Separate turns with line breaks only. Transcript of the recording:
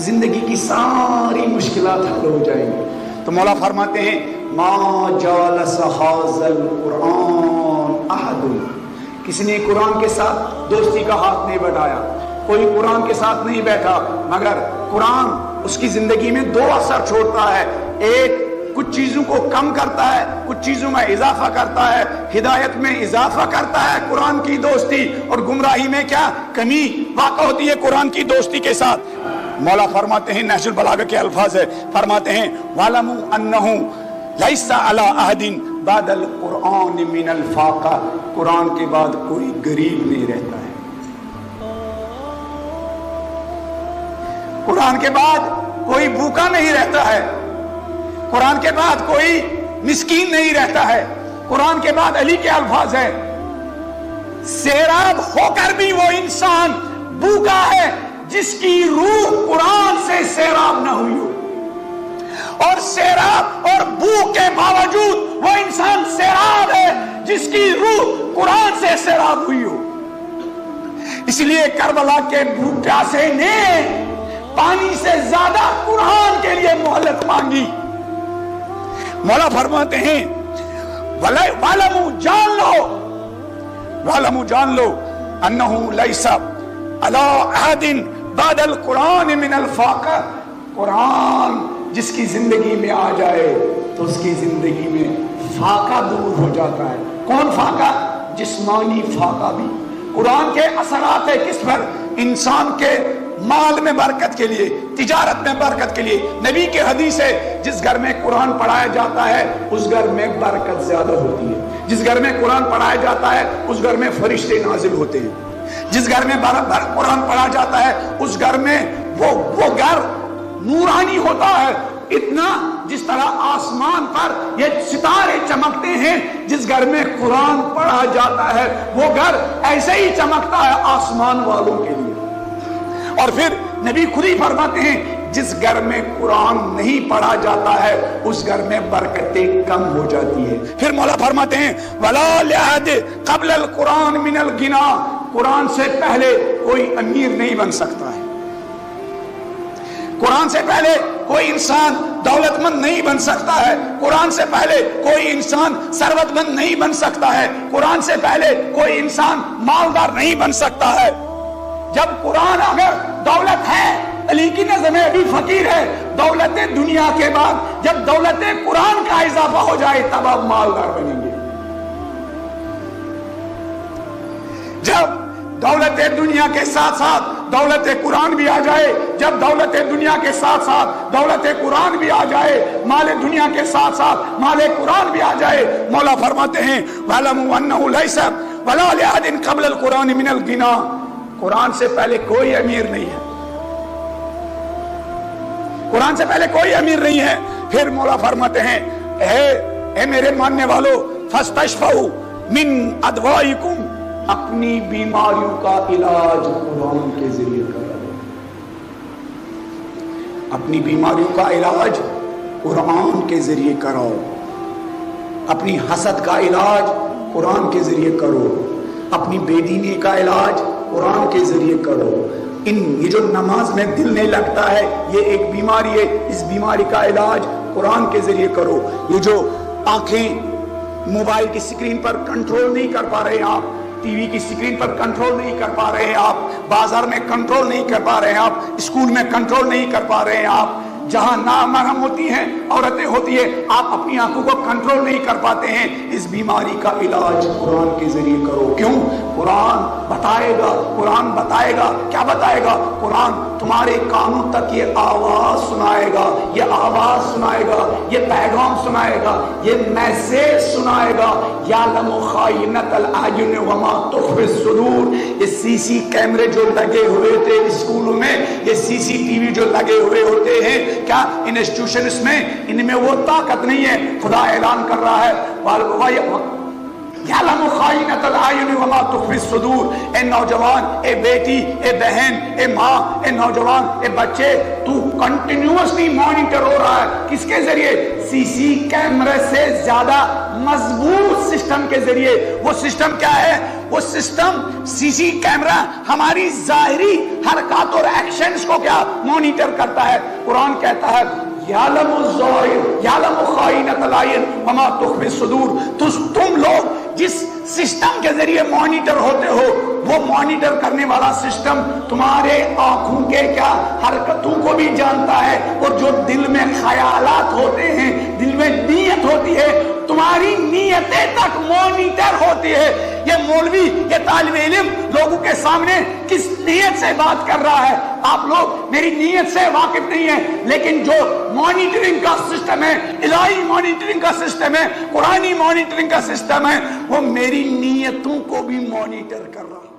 زندگی کی ساری مشکلات حل ہو جائیں گی. تو مولا فرماتے ہیں ما جالس ھذا القرآن احد، کسی نے قرآن کے ساتھ دوستی کا ہاتھ نہیں بڑھایا، کوئی قرآن کے ساتھ نہیں بیٹھا، مگر قرآن اس کی زندگی میں دو اثر چھوڑتا ہے. ایک کچھ چیزوں کو کم کرتا ہے، کچھ چیزوں میں اضافہ کرتا ہے. ہدایت میں اضافہ کرتا ہے قرآن کی دوستی، اور گمراہی میں کیا کمی واقع ہوتی ہے قرآن کی دوستی کے ساتھ. مولا فرماتے ہیں، نہج البلاغہ کے الفاظ ہے، فرماتے ہیں وَعْلَمُوا أَنَّهُ لَيْسَ عَلَىٰ أَحَدٍ بَعْدَ الْقُرْآنِ مِنَ الْفَاقَةِ، قرآن کے بعد کوئی غریب نہیں رہتا ہے. قرآن کے بعد کوئی بھوکا نہیں رہتا ہے، قرآن کے بعد کوئی مسکین نہیں رہتا ہے. قرآن کے بعد علی کے الفاظ ہے سیراب ہو کر بھی وہ انسان بھوکا ہے جس کی روح قرآن سے سیراب نہ ہوئی ہو، اور سیراب اور بھوک کے باوجود وہ انسان سیراب ہے جس کی روح قرآن سے سیراب ہوئی ہو. اس لیے کربلا کے بھوک پیاسے نے پانی سے زیادہ قرآن کے لیے مہلت مانگی. مولا فرماتے ہیں وَعْلَمُوا جان لو أَنَّهُ لَيْسَ عَلَىٰ أَحَدٍ بَعْدَ الْقُرْآنِ مِنَ الْفَاقَةِ، قرآن جس کی زندگی میں آ جائے تو اس کی زندگی میں فاقہ دور ہو جاتا ہے. کون فاقہ؟ جسمانی فاقہ بھی. قرآن کے اثرات ہے کس پر؟ انسان کے مال میں برکت کے لیے، تجارت میں برکت کے لیے. نبی کے حدیث ہے جس گھر میں قرآن پڑھایا جاتا ہے اس گھر میں برکت زیادہ ہوتی ہے. جس گھر میں قرآن پڑھایا جاتا ہے اس گھر میں فرشتے نازل ہوتے ہیں. جس گھر میں قرآن پڑھا جاتا ہے اس گھر میں وہ گھر نورانی ہوتا ہے. اتنا جس طرح آسمان پر یہ ستارے چمکتے ہیں، جس گھر میں قرآن پڑھا جاتا ہے وہ گھر ایسے ہی چمکتا ہے آسمان والوں کے لیے. اور پھر نبی خود ہی فرماتے ہیں جس گھر میں قرآن نہیں پڑھا جاتا ہے اس گھر میں برکتیں کم ہو جاتی ہے. پھر مولا فرماتے ہیں وَلَا لِأَحَدٍ قَبْلَ الْقُرْآنِ مِنَ الْغِنَىٰ، قرآن سے پہلے کوئی امیر نہیں بن سکتا ہے. قرآن سے پہلے کوئی انسان دولت مند نہیں بن سکتا ہے. قرآن سے پہلے کوئی انسان ثروت مند نہیں بن سکتا ہے. قرآن سے پہلے کوئی انسان مالدار نہیں بن سکتا ہے. جب قرآن اگر دولت ہے، علی کی نظر میں ابھی فقیر ہے، دولت دنیا کے بعد جب دولت قرآن کا اضافہ ہو جائے تب آپ مالدار بنیں گے. جب دولت دنیا کے ساتھ ساتھ دولت قرآن بھی آ جائے، جب دولت دنیا کے ساتھ ساتھ دولت قرآن بھی آ جائے، مال دنیا کے ساتھ ساتھ مال قرآن بھی آ جائے، مولا فرماتے ہیں وَعْلَمُوا أَنَّهُ لَيْسَ وَلَا لِأَحَدٍ قَبْلَ الْقُرْآنِ مِنَ الْغِنَىٰ، قرآن سے پہلے کوئی امیر نہیں ہے. قرآن سے پہلے کوئی امیر نہیں ہے. پھر مولا فرماتے ہیں اے میرے ماننے والو فاستشفوا من ادوائکم، اپنی بیماریوں کا علاج قرآن کے ذریعے کرو. اپنی بیماریوں کا علاج قرآن کے ذریعے کرو. اپنی حسد کا علاج قرآن کے ذریعے کرو. اپنی بے دینی کا علاج قرآن کے ذریعے کرو. یہ جو نماز میں دل نہیں لگتا ہے یہ ایک بیماری ہے، اس بیماری کا علاج قرآن کے ذریعے کرو. یہ جو آنکھیں موبائل کی سکرین پر کنٹرول نہیں کر پا رہے آپ، ٹی وی کی سکرین پر کنٹرول نہیں کر پا رہے آپ، بازار میں کنٹرول نہیں کر پا رہے آپ، اسکول میں کنٹرول نہیں کر پا رہے آپ، جہاں نامحرم ہوتی ہیں عورتیں ہوتی ہیں آپ اپنی آنکھوں کو کنٹرول نہیں کر پاتے ہیں، اس بیماری کا علاج قرآن کے ذریعے کرو. کیوں؟ قرآن بتائے گا. قرآن بتائے گا. کیا بتائے گا؟ قرآن تمہارے کانوں تک یہ آواز سنائے گا، یہ آواز سنائے گا، یہ پیغام سنائے گا، یہ میسیج سنائے گا. یعلم خائنۃ الاعین وما تخفی الصدور. یہ سی سی کیمرے جو لگے ہوئے تھے اسکولوں میں، یہ سی سی ٹی وی جو لگے ہوئے ہوتے ہیں، کیا انسٹیٹیوشنز میں ان میں وہ طاقت نہیں ہے؟ خدا اعلان کر رہا ہے یعلم خائنۃ الاعین وما تخفی الصدور۔ اے نوجوان، اے بیٹی، اے بہن، اے ماں، اے نوجوان، اے بچے، تو کنٹینیوسلی مانیٹر ہو رہا ہے۔ کس کے ذریعے؟ سی سی کیمرے سے زیادہ مضبوط سسٹم کے ذریعے۔ وہ سسٹم کیا ہے؟ وہ سسٹم سی سی کیمرہ ہماری ظاہری حرکات اور ایکشنز کو کیا مانیٹر کرتا ہے۔ قرآن کہتا ہے یعلم الظاہر یعلم خائنۃ الاعین وما تخفی الصدور۔ تم لوگ جس سسٹم کے ذریعے مانیٹر ہوتے ہو، وہ مانیٹر کرنے والا سسٹم تمہارے آنکھوں کے کیا حرکتوں کو بھی جانتا ہے، اور جو دل میں خیالات ہوتے ہیں، دل میں نیت ہوتی ہے، تمہاری نیتیں تک مانیٹر ہوتی ہے۔ یہ مولوی، یہ طالب علم لوگوں کے سامنے کس نیت سے بات کر رہا ہے؟ آپ لوگ میری نیت سے واقف نہیں ہیں، لیکن جو مانیٹرنگ کا سسٹم ہے، الہی مانیٹرنگ کا سسٹم ہے، قرآنی مانیٹرنگ کا سسٹم ہے، وہ میری نیتوں کو بھی مانیٹر کر رہا ہے۔